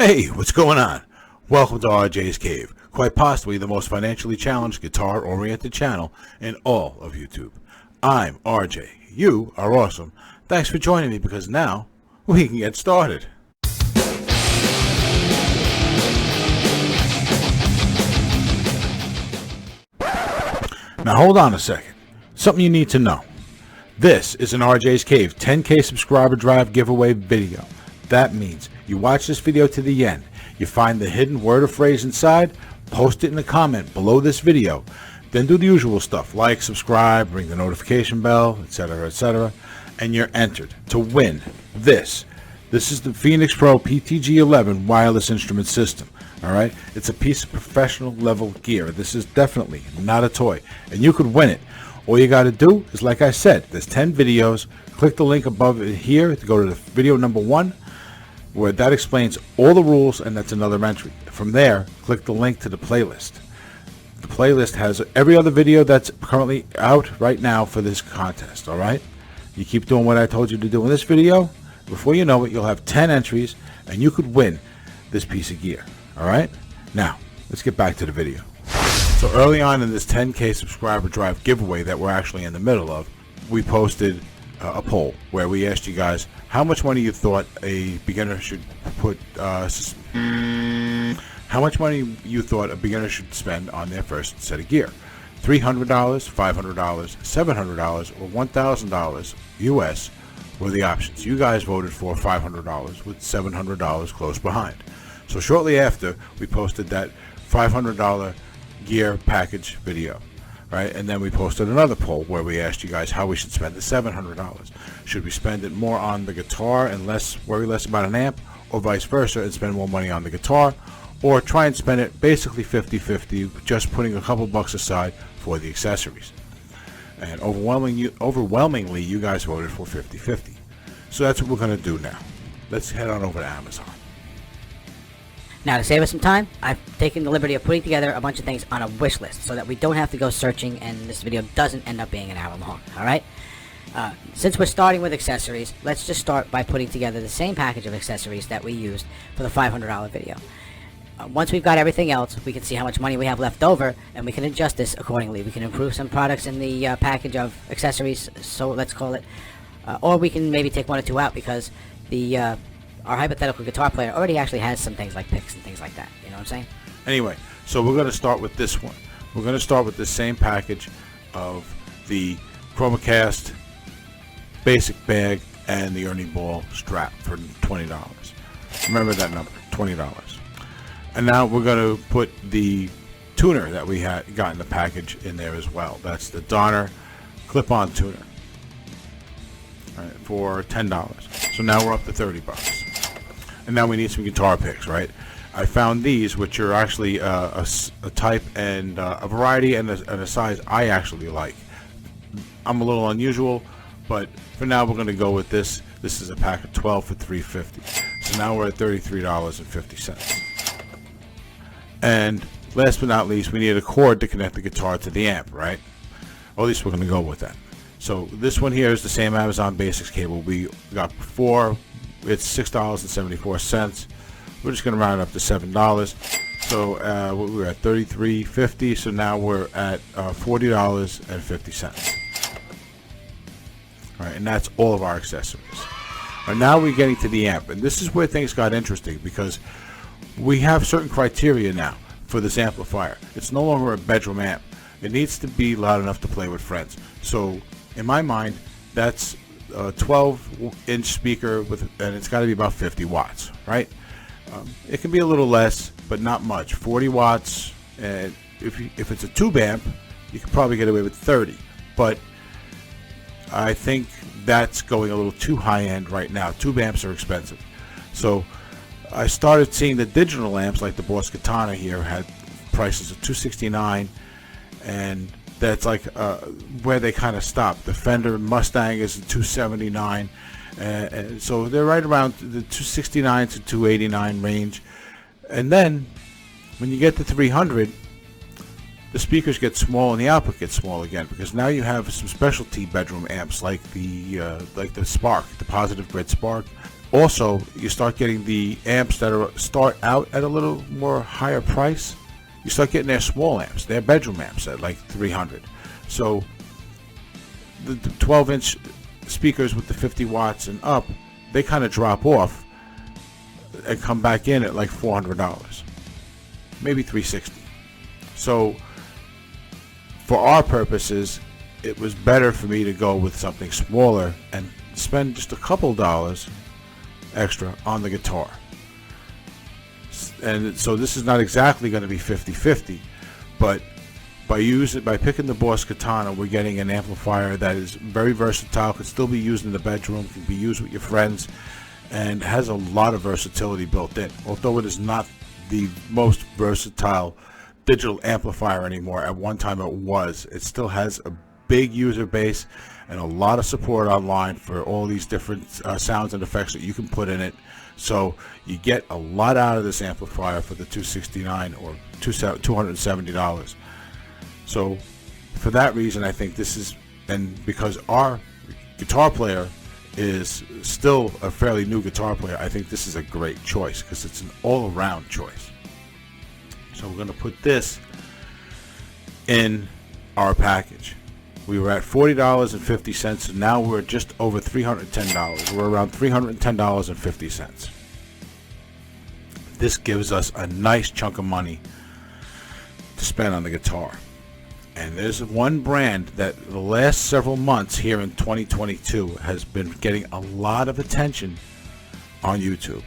Hey, what's going on? Welcome to RJ's Cave, quite possibly the most financially challenged guitar-oriented channel in all of YouTube. I'm RJ. You are awesome. Thanks for joining me because now we can get started. Now hold on a second. Something you need to know. This is an RJ's Cave 10K subscriber drive giveaway video. That means you watch this video to the end, you find the hidden word or phrase inside, post it in a comment below this video, then do the usual stuff like subscribe, ring the notification bell, etc., and you're entered to win this. This is the PHENYX Pro PTG11 wireless instrument system. Alright, it's a piece of professional level gear. This is definitely not a toy, and you could win it. All you got to do is, like I said, there's 10 videos. Click the link above it here to go to the video number 1, where that explains all the rules, and that's another entry. From there, click the link to the playlist. The playlist has every other video that's currently out right now for this contest. Alright, you keep doing what I told you to do in this video. Before you know it, you'll have 10 entries, and you could win this piece of gear. Alright, now let's get back to the video. So early on in this 10K subscriber drive giveaway that we're actually in the middle of, we posted a poll where we asked you guys how much money you thought a beginner should put, how much money you thought a beginner should spend on their first set of gear. $300, $500, $700, or $1,000 US were the options. You guys voted for $500 with $700 close behind. So shortly after, we posted that $500 gear package video, right? And then we posted another poll where we asked you guys how we should spend the $700. Should we spend it more on the guitar and worry less about an amp, or vice versa and spend more money on the guitar, or try and spend it basically 50-50, just putting a couple bucks aside for the accessories? And overwhelmingly, you guys voted for 50-50. So that's what we're going to do now. Let's head on over to Amazon. Now, to save us some time, I've taken the liberty of putting together a bunch of things on a wish list so that we don't have to go searching and this video doesn't end up being an hour long, alright? Since we're starting with accessories, let's just start by putting together the same package of accessories that we used for the $500 video. Once we've got everything else, we can see how much money we have left over, and we can adjust this accordingly. We can improve some products in the package of accessories, so let's call it, or we can maybe take one or two out because the our hypothetical guitar player already actually has some things like picks and things like that. You know what I'm saying? Anyway, so we're going to start with this one. We're going to start with the same package of the ChromaCast basic bag and the Ernie ball strap for $20. Remember that number, $20. And now we're going to put the tuner that we had got in the package in there as well. That's the Donner clip-on tuner, right, for $10. So now we're up to $30. And now we need some guitar picks, right? I found these, which are actually a type and a variety and a size I actually like. I'm a little unusual, but for now we're going to go with this. This is a pack of 12 for $3.50. So now we're at $33.50. And last but not least, we need a cord to connect the guitar to the amp, right? Or at least we're going to go with that. So this one here is the same Amazon Basics cable we got before. It's $6.74. We're just going to round it up to $7. So we were at $33.50. So now we're at $40.50. All right, and that's all of our accessories. And now we're getting to the amp, and this is where things got interesting because we have certain criteria now for this amplifier. It's no longer a bedroom amp. It needs to be loud enough to play with friends. So in my mind, that's a 12-inch speaker and it's got to be about 50 watts, right? It can be a little less, but not much. 40 watts, and if it's a tube amp, you can probably get away with 30. But I think that's going a little too high-end right now. Tube amps are expensive. So I started seeing the digital amps, like the Boss Katana here, had prices of $269, and that's like where they kind of stop. The Fender Mustang is $279, and so they're right around the $269 to $289 range. And then when you get to 300, the speakers get small and the output gets small again, because now you have some specialty bedroom amps like the Spark, the Positive Grid Spark, Also, you start getting the amps that start out at a little more higher price. You start getting their small amps, their bedroom amps at like 300. So the 12-inch speakers with the 50 watts and up, they kind of drop off and come back in at like $400, maybe $360. So for our purposes, it was better for me to go with something smaller and spend just a couple dollars extra on the guitar. And so this is not exactly going to be 50-50, but by picking the Boss Katana, we're getting an amplifier that is very versatile, can still be used in the bedroom, can be used with your friends, and has a lot of versatility built in. Although it is not the most versatile digital amplifier anymore, at one time it was. It still has a big user base and a lot of support online for all these different sounds and effects that you can put in it. So you get a lot out of this amplifier for the $269 or $270. So for that reason, I think this is, and because our guitar player is still a fairly new guitar player, I think this is a great choice because it's an all-around choice. So we're going to put this in our package. We were at $40.50, and now we're just over $310. We're around $310.50. This gives us a nice chunk of money to spend on the guitar. And there's one brand that the last several months here in 2022 has been getting a lot of attention on YouTube.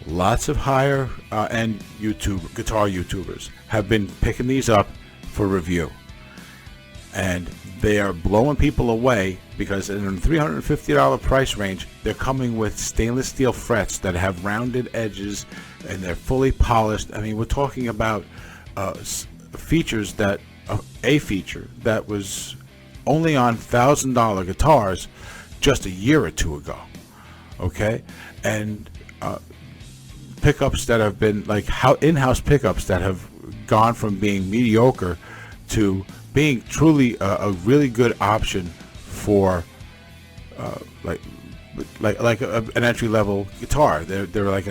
Lots of higher end guitar YouTubers have been picking these up for review. And they are blowing people away because in the $350 price range, they're coming with stainless steel frets that have rounded edges and they're fully polished. I mean, we're talking about features that a feature that was only on $1,000 guitars just a year or two ago. Okay, and pickups that have been like in-house pickups that have gone from being mediocre to being truly a really good option for like an entry-level guitar. They're like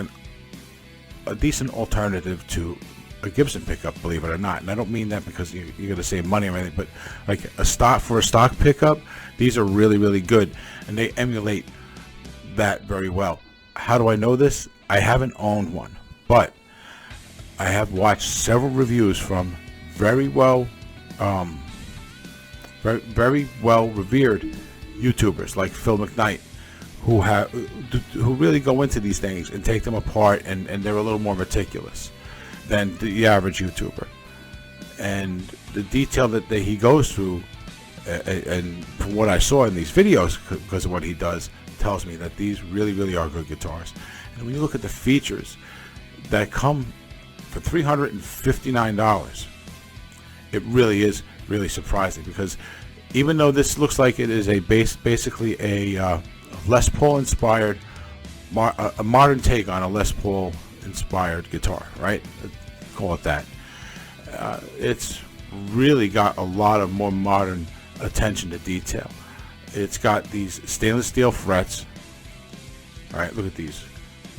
a decent alternative to a Gibson pickup, believe it or not. And I don't mean that because you're going to save money or anything, but like a stock pickup, these are really, really good, and they emulate that very well. How do I know this? I haven't owned one, but I have watched several reviews from very well revered YouTubers like Phil MkII, who really go into these things and take them apart, and they're a little more meticulous than the average YouTuber. And the detail that he goes through, and from what I saw in these videos, because of what he does, tells me that these really, really are good guitars. And when you look at the features that come for $359, it really is really surprising, because even though this looks like it is basically a Les Paul inspired, a modern take on a Les Paul inspired guitar, right? Call it that. It's really got a lot of more modern attention to detail. It's got these stainless steel frets. All right, look at these.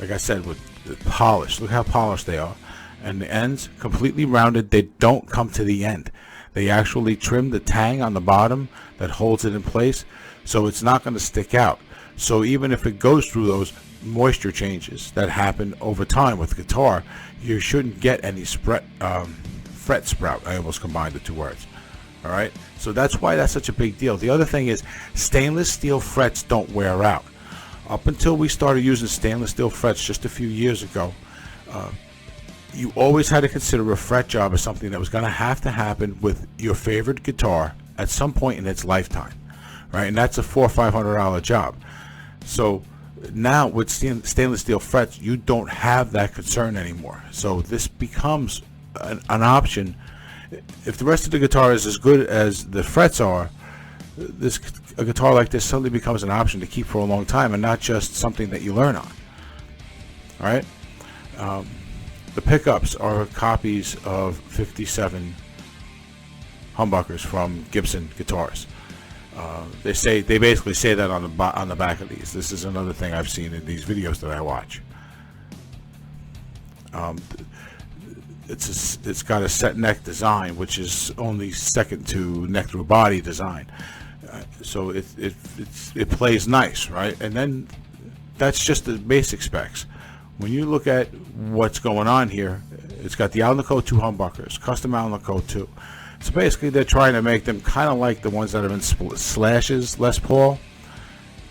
Like I said, with the polish. Look how polished they are. And the ends completely rounded. They don't come to the end. They actually trim the tang on the bottom that holds it in place, so it's not going to stick out. So even if it goes through those moisture changes that happen over time with guitar, you shouldn't get any fret sprout. I almost combined the two words. All right, so that's why that's such a big deal. The other thing is stainless steel frets don't wear out. Up until we started using stainless steel frets just a few years ago, you always had to consider a fret job as something that was going to happen with your favorite guitar at some point in its lifetime, right? And that's a $400 or $500 job. So now with stainless steel frets, you don't have that concern anymore. So this becomes an option. If the rest of the guitar is as good as the frets are, a guitar like this suddenly becomes an option to keep for a long time, and not just something that you learn on. All right. The pickups are copies of 57 humbuckers from Gibson guitars. They basically say that on the back of these. This is another thing I've seen in these videos that I watch. It's got a set neck design, which is only second to neck through body design. So it plays nice, right? And then that's just the basic specs. When you look at what's going on here, it's got the Alnico-II humbuckers, custom Alnico-II. So basically they're trying to make them kind of like the ones that are in Slash's Les Paul.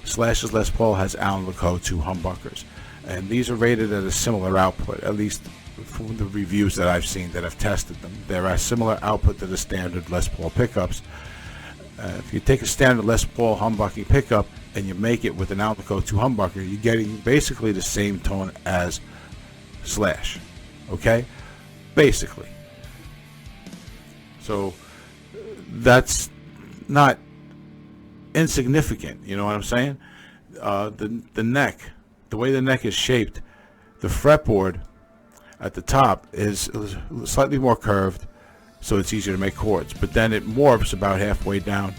Slash's Les Paul has Alnico-II humbuckers, and these are rated at a similar output, at least from the reviews that I've seen that have tested them. They're a similar output to the standard Les Paul pickups. If you take a standard Les Paul humbucking pickup and you make it with an Alnico-II humbucker, you're getting basically the same tone as Slash, okay? Basically. So that's not insignificant, you know what I'm saying? The neck, the way the neck is shaped, the fretboard at the top is slightly more curved, so it's easier to make chords, but then it morphs about halfway down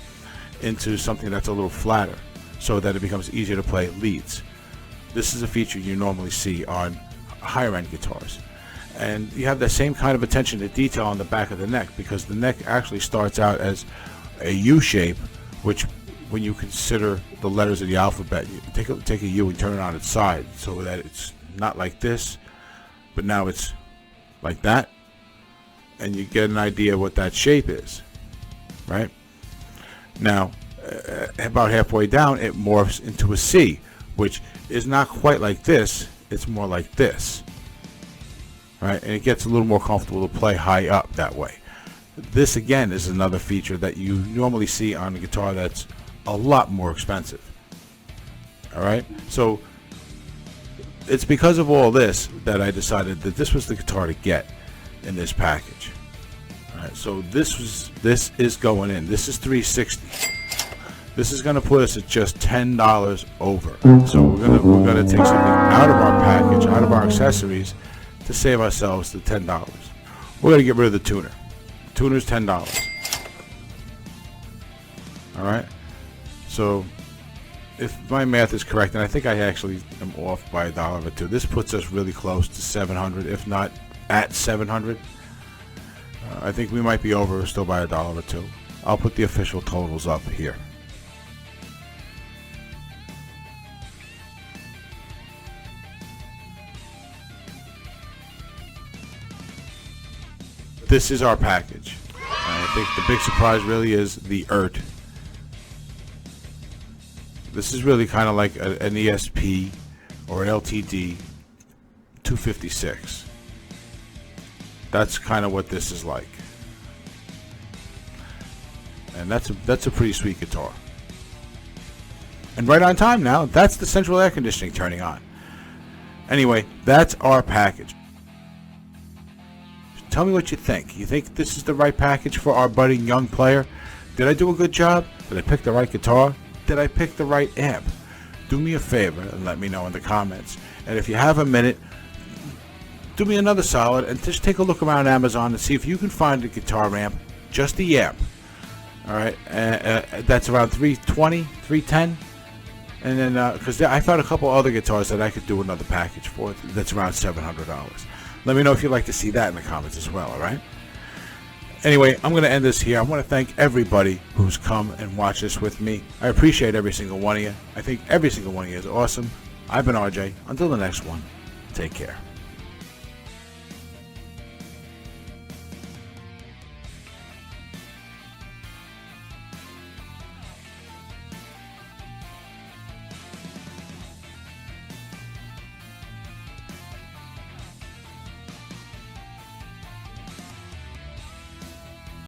into something that's a little flatter, so that it becomes easier to play leads. This is a feature you normally see on higher end guitars, and you have that same kind of attention to detail on the back of the neck, because the neck actually starts out as a U shape, which when you consider the letters of the alphabet, you take a U and turn it on its side so that it's not like this, but now it's like that, and you get an idea what that shape is, right? Now, about halfway down, it morphs into a C, which is not quite like this, it's more like this, right? And it gets a little more comfortable to play high up that way. This, again, is another feature that you normally see on a guitar that's a lot more expensive, all right? So it's because of all this that I decided that this was the guitar to get in this package. All right, so this is going in. This is $360. This is going to put us at just $10 over. So we're gonna take something out of our package, out of our accessories, to save ourselves the $10. We're going to get rid of the tuner. Tuner's $10. All right. So if my math is correct, and I think I actually am off by $1 or $2, this puts us really close to 700, if not at 700. I think we might be over still by $1 or $2. I'll put the official totals up here. This is our package. I think the big surprise really is the EART. This is really kind of like an ESP or an LTD 256. That's kind of what this is like. And that's a pretty sweet guitar. And right on time now, that's the central air conditioning turning on. Anyway, that's our package. Tell me what you think. You think this is the right package for our budding young player? Did I do a good job? Did I pick the right guitar? Did I pick the right amp? Do me a favor and let me know in the comments. And if you have a minute, do me another solid and just take a look around Amazon and see if you can find a guitar amp, just the amp. All right, that's around $320, $310, and then because I found a couple other guitars that I could do another package for. That's around $700. Let me know if you'd like to see that in the comments as well. All right. Anyway, I'm going to end this here. I want to thank everybody who's come and watched this with me. I appreciate every single one of you. I think every single one of you is awesome. I've been RJ. Until the next one, take care.